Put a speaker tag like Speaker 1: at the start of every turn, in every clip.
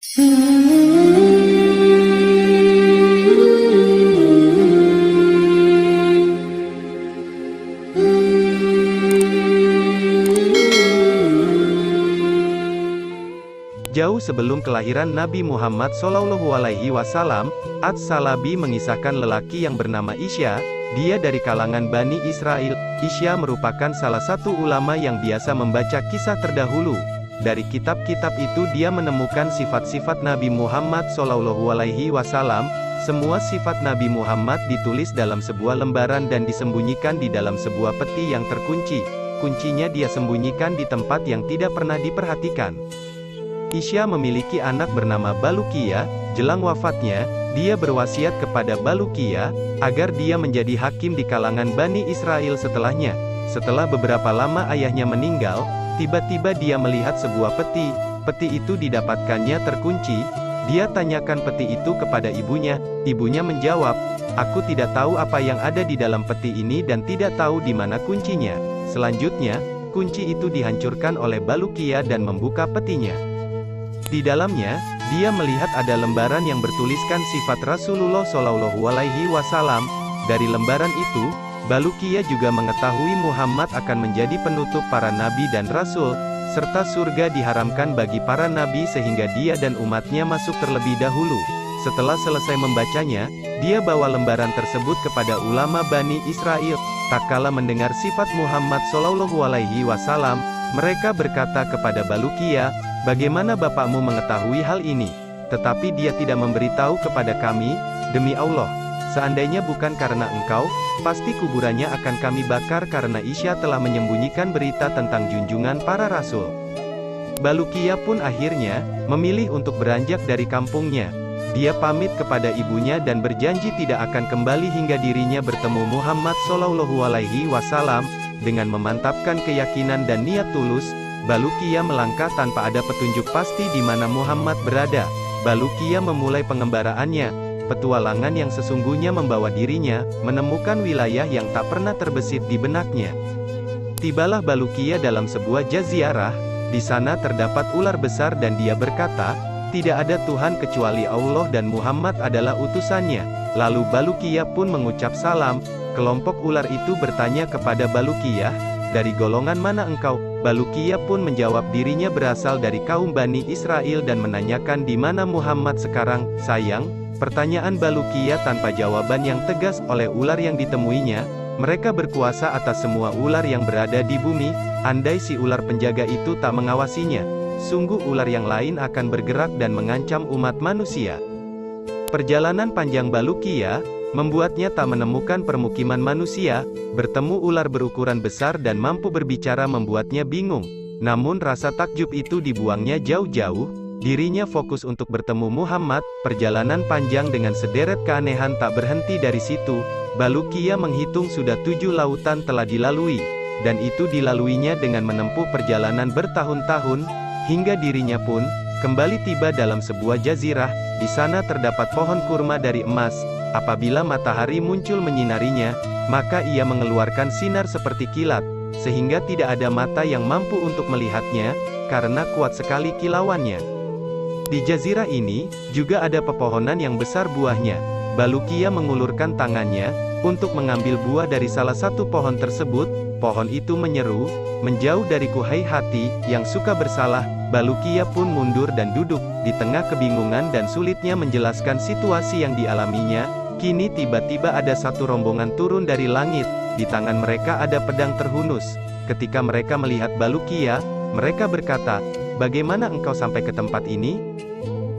Speaker 1: Jauh sebelum kelahiran Nabi Muhammad SAW, Ats-Salabi mengisahkan lelaki yang bernama Isya. Dia dari kalangan Bani Israel. Isya merupakan salah satu ulama yang biasa membaca kisah terdahulu. Dari kitab-kitab itu dia menemukan sifat-sifat Nabi Muhammad SAW. Semua sifat Nabi Muhammad ditulis dalam sebuah lembaran dan disembunyikan di dalam sebuah peti yang terkunci. Kuncinya dia sembunyikan di tempat yang tidak pernah diperhatikan. Isya memiliki anak bernama Baluqiyah. Jelang wafatnya, dia berwasiat kepada Baluqiyah agar dia menjadi hakim di kalangan Bani Israel setelahnya. Setelah beberapa lama ayahnya meninggal, tiba-tiba dia melihat sebuah peti. Peti itu didapatkannya terkunci. Dia tanyakan peti itu kepada ibunya. Ibunya menjawab, "Aku tidak tahu apa yang ada di dalam peti ini dan tidak tahu di mana kuncinya." Selanjutnya, kunci itu dihancurkan oleh Baluqiyah dan membuka petinya. Di dalamnya, dia melihat ada lembaran yang bertuliskan sifat Rasulullah SAW. Dari lembaran itu, Baluqiyah juga mengetahui Muhammad akan menjadi penutup para nabi dan rasul, serta surga diharamkan bagi para nabi sehingga dia dan umatnya masuk terlebih dahulu. Setelah selesai membacanya, dia bawa lembaran tersebut kepada ulama Bani Israel. Tak kala mendengar sifat Muhammad SAW, mereka berkata kepada Baluqiyah, "Bagaimana bapakmu mengetahui hal ini? Tetapi dia tidak memberitahu kepada kami. Demi Allah, seandainya bukan karena engkau, pasti kuburannya akan kami bakar." Karena Isya telah menyembunyikan berita tentang junjungan para rasul. Baluqiyah pun akhirnya memilih untuk beranjak dari kampungnya. Dia pamit kepada ibunya dan berjanji tidak akan kembali hingga dirinya bertemu Muhammad SAW. Dengan memantapkan keyakinan dan niat tulus, Baluqiyah melangkah tanpa ada petunjuk pasti di mana Muhammad berada. Baluqiyah memulai pengembaraannya. Petualangan yang sesungguhnya membawa dirinya menemukan wilayah yang tak pernah terbesit di benaknya. Tibalah Baluqiyah dalam sebuah jazirah. Di sana terdapat ular besar dan dia berkata, "Tidak ada Tuhan kecuali Allah dan Muhammad adalah utusannya." Lalu Baluqiyah pun mengucap salam. Kelompok ular itu bertanya kepada Baluqiyah, "Dari golongan mana engkau?" Baluqiyah pun menjawab dirinya berasal dari kaum Bani Israel dan menanyakan di mana Muhammad sekarang. Sayang, pertanyaan Baluqiyah tanpa jawaban yang tegas oleh ular yang ditemuinya. Mereka berkuasa atas semua ular yang berada di bumi. Andai si ular penjaga itu tak mengawasinya, sungguh ular yang lain akan bergerak dan mengancam umat manusia. Perjalanan panjang Baluqiyah membuatnya tak menemukan permukiman manusia. Bertemu ular berukuran besar dan mampu berbicara membuatnya bingung. Namun rasa takjub itu dibuangnya jauh-jauh. Dirinya fokus untuk bertemu Muhammad. Perjalanan panjang dengan sederet keanehan tak berhenti dari situ. Baluqiyah menghitung sudah 7 lautan telah dilalui, dan itu dilaluinya dengan menempuh perjalanan bertahun-tahun, hingga dirinya pun kembali tiba dalam sebuah jazirah. Di sana terdapat pohon kurma dari emas. Apabila matahari muncul menyinarinya, maka ia mengeluarkan sinar seperti kilat, sehingga tidak ada mata yang mampu untuk melihatnya, karena kuat sekali kilauannya. Di jazirah ini, juga ada pepohonan yang besar buahnya. Baluqiyah mengulurkan tangannya, untuk mengambil buah dari salah satu pohon tersebut. Pohon itu menyeru, "Menjauh dariku hai hati, yang suka bersalah." Baluqiyah pun mundur dan duduk, di tengah kebingungan dan sulitnya menjelaskan situasi yang dialaminya. Kini tiba-tiba ada satu rombongan turun dari langit. Di tangan mereka ada pedang terhunus. Ketika mereka melihat Baluqiyah, mereka berkata, "Bagaimana engkau sampai ke tempat ini?"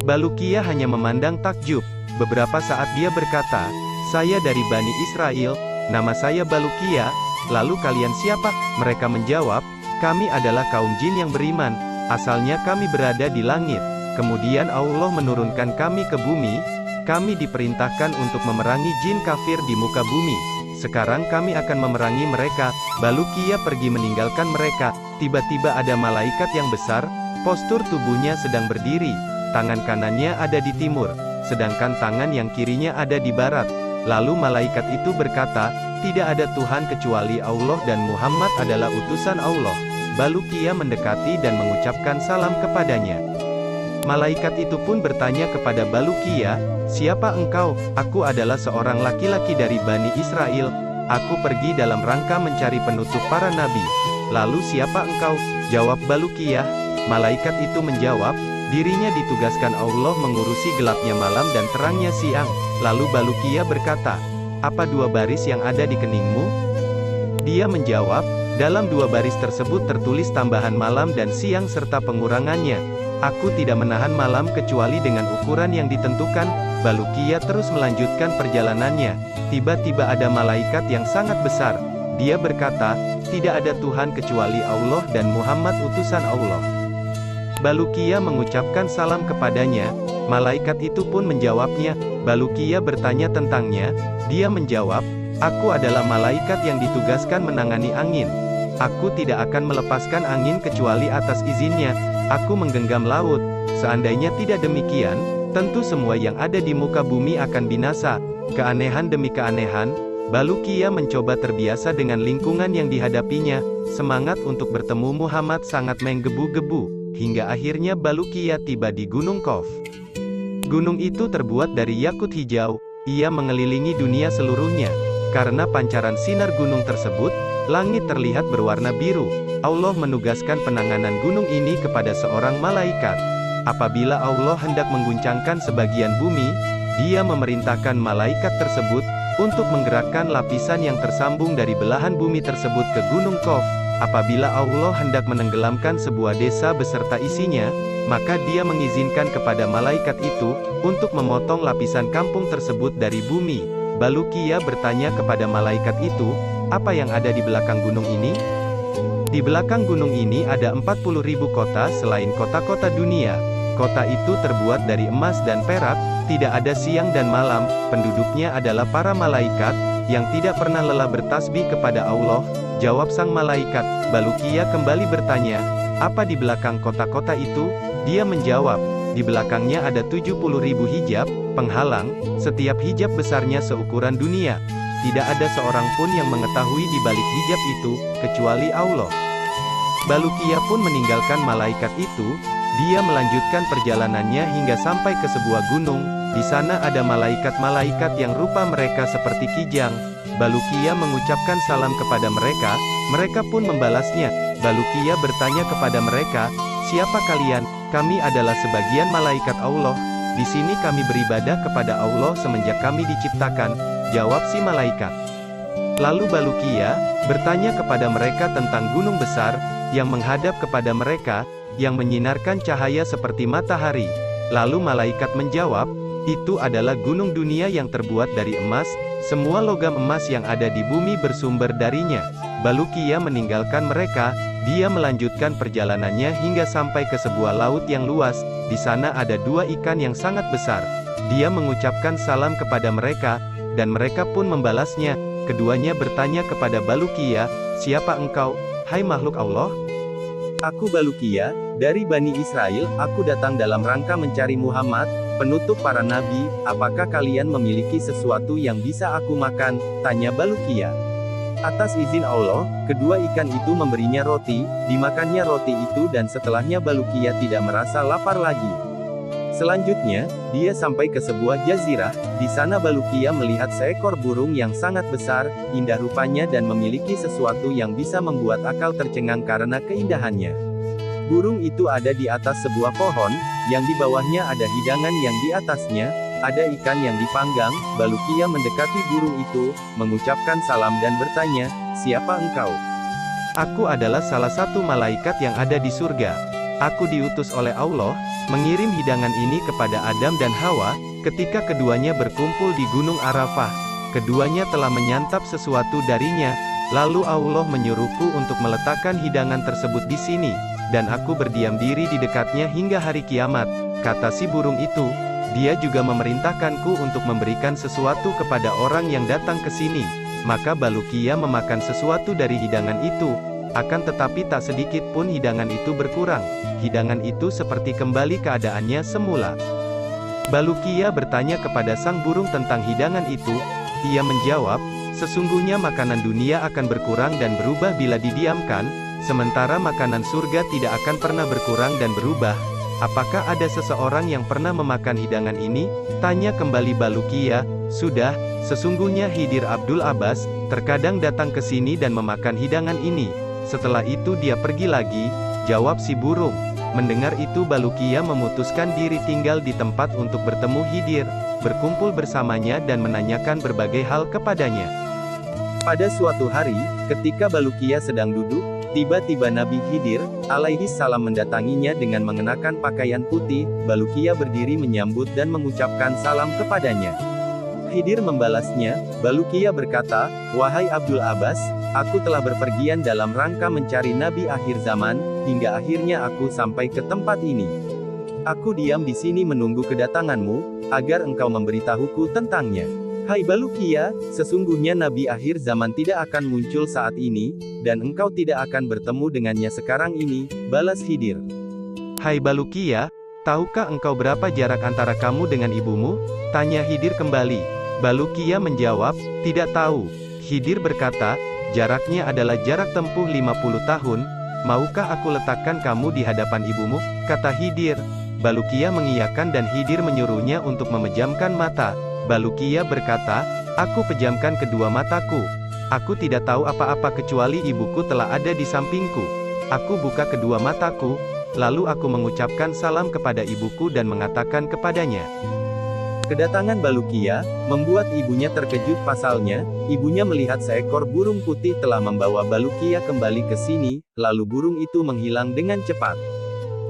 Speaker 1: Baluqiyah hanya memandang takjub. Beberapa saat dia berkata, "Saya dari Bani Israel, nama saya Baluqiyah." "Lalu kalian siapa?" Mereka menjawab, "Kami adalah kaum jin yang beriman. Asalnya kami berada di langit. Kemudian Allah menurunkan kami ke bumi. Kami diperintahkan untuk memerangi jin kafir di muka bumi. Sekarang kami akan memerangi mereka." Baluqiyah pergi meninggalkan mereka. Tiba-tiba ada malaikat yang besar. Postur tubuhnya sedang berdiri. Tangan kanannya ada di timur, sedangkan tangan yang kirinya ada di barat. Lalu malaikat itu berkata, "Tidak ada Tuhan kecuali Allah dan Muhammad adalah utusan Allah." Baluqiyah mendekati dan mengucapkan salam kepadanya. Malaikat itu pun bertanya kepada Balukia, "Siapa engkau?" "Aku adalah seorang laki-laki dari Bani Israel. Aku pergi dalam rangka mencari penutup para nabi." "Lalu siapa engkau?" jawab Balukia. Malaikat itu menjawab, dirinya ditugaskan Allah mengurusi gelapnya malam dan terangnya siang. Lalu Balukia berkata, "Apa dua baris yang ada di keningmu?" Dia menjawab, "Dalam dua baris tersebut tertulis tambahan malam dan siang serta pengurangannya. Aku tidak menahan malam kecuali dengan ukuran yang ditentukan." Balukia terus melanjutkan perjalanannya. Tiba-tiba ada malaikat yang sangat besar. Dia berkata, "Tidak ada Tuhan kecuali Allah dan Muhammad utusan Allah." Balukia mengucapkan salam kepadanya. Malaikat itu pun menjawabnya. Balukia bertanya tentangnya. Dia menjawab, "Aku adalah malaikat yang ditugaskan menangani angin. Aku tidak akan melepaskan angin kecuali atas izinnya. Aku menggenggam laut. Seandainya tidak demikian, tentu semua yang ada di muka bumi akan binasa." Keanehan demi keanehan, Balukia mencoba terbiasa dengan lingkungan yang dihadapinya. Semangat untuk bertemu Muhammad sangat menggebu-gebu, hingga akhirnya Balukia tiba di Gunung Qaf. Gunung itu terbuat dari yakut hijau. Ia mengelilingi dunia seluruhnya. Karena pancaran sinar gunung tersebut, langit terlihat berwarna biru. Allah menugaskan penanganan gunung ini kepada seorang malaikat. Apabila Allah hendak mengguncangkan sebagian bumi, Dia memerintahkan malaikat tersebut untuk menggerakkan lapisan yang tersambung dari belahan bumi tersebut ke Gunung Qaf. Apabila Allah hendak menenggelamkan sebuah desa beserta isinya, maka Dia mengizinkan kepada malaikat itu untuk memotong lapisan kampung tersebut dari bumi. Balukia bertanya kepada malaikat itu, "Apa yang ada di belakang gunung ini?" "Di belakang gunung ini ada 40.000 kota selain kota-kota dunia. Kota itu terbuat dari emas dan perak, tidak ada siang dan malam, penduduknya adalah para malaikat, yang tidak pernah lelah bertasbih kepada Allah." Jawab sang malaikat. Balukia kembali bertanya, "Apa di belakang kota-kota itu?" Dia menjawab, "Di belakangnya ada 70.000 hijab, penghalang, setiap hijab besarnya seukuran dunia. Tidak ada seorang pun yang mengetahui di balik hijab itu, kecuali Allah." Balukia pun meninggalkan malaikat itu. Dia melanjutkan perjalanannya hingga sampai ke sebuah gunung. Di sana ada malaikat-malaikat yang rupa mereka seperti kijang. Balukia mengucapkan salam kepada mereka, mereka pun membalasnya. Balukia bertanya kepada mereka, "Siapa kalian?" "Kami adalah sebagian malaikat Allah. Di sini kami beribadah kepada Allah semenjak kami diciptakan," jawab si malaikat. Lalu Balukia bertanya kepada mereka tentang gunung besar yang menghadap kepada mereka, yang menyinarkan cahaya seperti matahari. Lalu malaikat menjawab, "Itu adalah gunung dunia yang terbuat dari emas. Semua logam emas yang ada di bumi bersumber darinya." Balukia meninggalkan mereka. Dia melanjutkan perjalanannya hingga sampai ke sebuah laut yang luas. Di sana ada dua ikan yang sangat besar. Dia mengucapkan salam kepada mereka, dan mereka pun membalasnya. Keduanya bertanya kepada Balukia, "Siapa engkau, hai makhluk Allah?" "Aku Balukia, dari Bani Israel. Aku datang dalam rangka mencari Muhammad, penutup para nabi. Apakah kalian memiliki sesuatu yang bisa aku makan?" tanya Balukia. Atas izin Allah, kedua ikan itu memberinya roti. Dimakannya roti itu dan setelahnya Balukia tidak merasa lapar lagi. Selanjutnya, dia sampai ke sebuah jazirah. Di sana Balukia melihat seekor burung yang sangat besar, indah rupanya dan memiliki sesuatu yang bisa membuat akal tercengang karena keindahannya. Burung itu ada di atas sebuah pohon, yang di bawahnya ada hidangan yang di atasnya, ada ikan yang dipanggang. Balukia mendekati burung itu, mengucapkan salam dan bertanya, "Siapa engkau?" "Aku adalah salah satu malaikat yang ada di surga. Aku diutus oleh Allah, mengirim hidangan ini kepada Adam dan Hawa, ketika keduanya berkumpul di Gunung Arafah. Keduanya telah menyantap sesuatu darinya, lalu Allah menyuruhku untuk meletakkan hidangan tersebut di sini, dan aku berdiam diri di dekatnya hingga hari kiamat," kata si burung itu. "Dia juga memerintahkanku untuk memberikan sesuatu kepada orang yang datang ke sini." Maka Balukia memakan sesuatu dari hidangan itu. Akan tetapi tak sedikit pun hidangan itu berkurang. Hidangan itu seperti kembali keadaannya semula. Balukia bertanya kepada sang burung tentang hidangan itu. Ia menjawab, "Sesungguhnya makanan dunia akan berkurang dan berubah bila didiamkan, sementara makanan surga tidak akan pernah berkurang dan berubah." apakah ada seseorang yang pernah memakan hidangan ini? Tanya kembali Balukia. Sudah, sesungguhnya Khidir Abdul Abbas, terkadang datang ke sini dan memakan hidangan ini. Setelah itu dia pergi lagi, jawab si burung. Mendengar itu Balukia memutuskan diri tinggal di tempat untuk bertemu Khidir, berkumpul bersamanya dan menanyakan berbagai hal kepadanya. Pada suatu hari, ketika Balukia sedang duduk, tiba-tiba Nabi Khidir, alaihi salam mendatanginya dengan mengenakan pakaian putih. Balukia berdiri menyambut dan mengucapkan salam kepadanya. Khidir membalasnya. Balukia berkata, "Wahai Abdul Abbas, aku telah berpergian dalam rangka mencari Nabi akhir zaman, hingga akhirnya aku sampai ke tempat ini. Aku diam di sini menunggu kedatanganmu, agar engkau memberitahuku tentangnya." Hai Balukia, sesungguhnya Nabi akhir zaman tidak akan muncul saat ini, dan engkau tidak akan bertemu dengannya sekarang ini, balas Khidir. Hai Balukia, tahukah engkau berapa jarak antara kamu dengan ibumu? Tanya Khidir kembali. Balukia menjawab, tidak tahu. Khidir berkata, jaraknya adalah jarak tempuh 50 tahun, maukah aku letakkan kamu di hadapan ibumu? Kata Khidir. Balukia mengiyakan dan Khidir menyuruhnya untuk memejamkan mata. Balukia berkata, aku pejamkan kedua mataku. Aku tidak tahu apa-apa kecuali ibuku telah ada di sampingku. Aku buka kedua mataku, lalu aku mengucapkan salam kepada ibuku dan mengatakan kepadanya. Kedatangan Balukia membuat ibunya terkejut. Pasalnya, ibunya melihat seekor burung putih telah membawa Balukia kembali ke sini, lalu burung itu menghilang dengan cepat.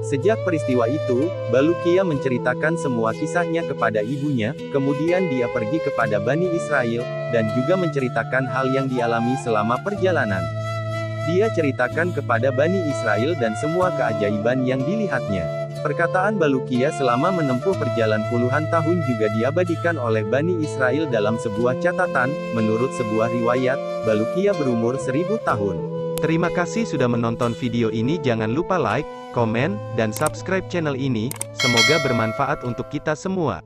Speaker 1: Sejak peristiwa itu, Balukia menceritakan semua kisahnya kepada ibunya, kemudian dia pergi kepada Bani Israel, dan juga menceritakan hal yang dialami selama perjalanan. Dia ceritakan kepada Bani Israel dan semua keajaiban yang dilihatnya. Perkataan Balukia selama menempuh perjalanan puluhan tahun juga diabadikan oleh Bani Israel dalam sebuah catatan. Menurut sebuah riwayat, Balukia berumur 1000 tahun. Terima kasih sudah menonton video ini. Jangan lupa like, komen, dan subscribe channel ini. Semoga bermanfaat untuk kita semua.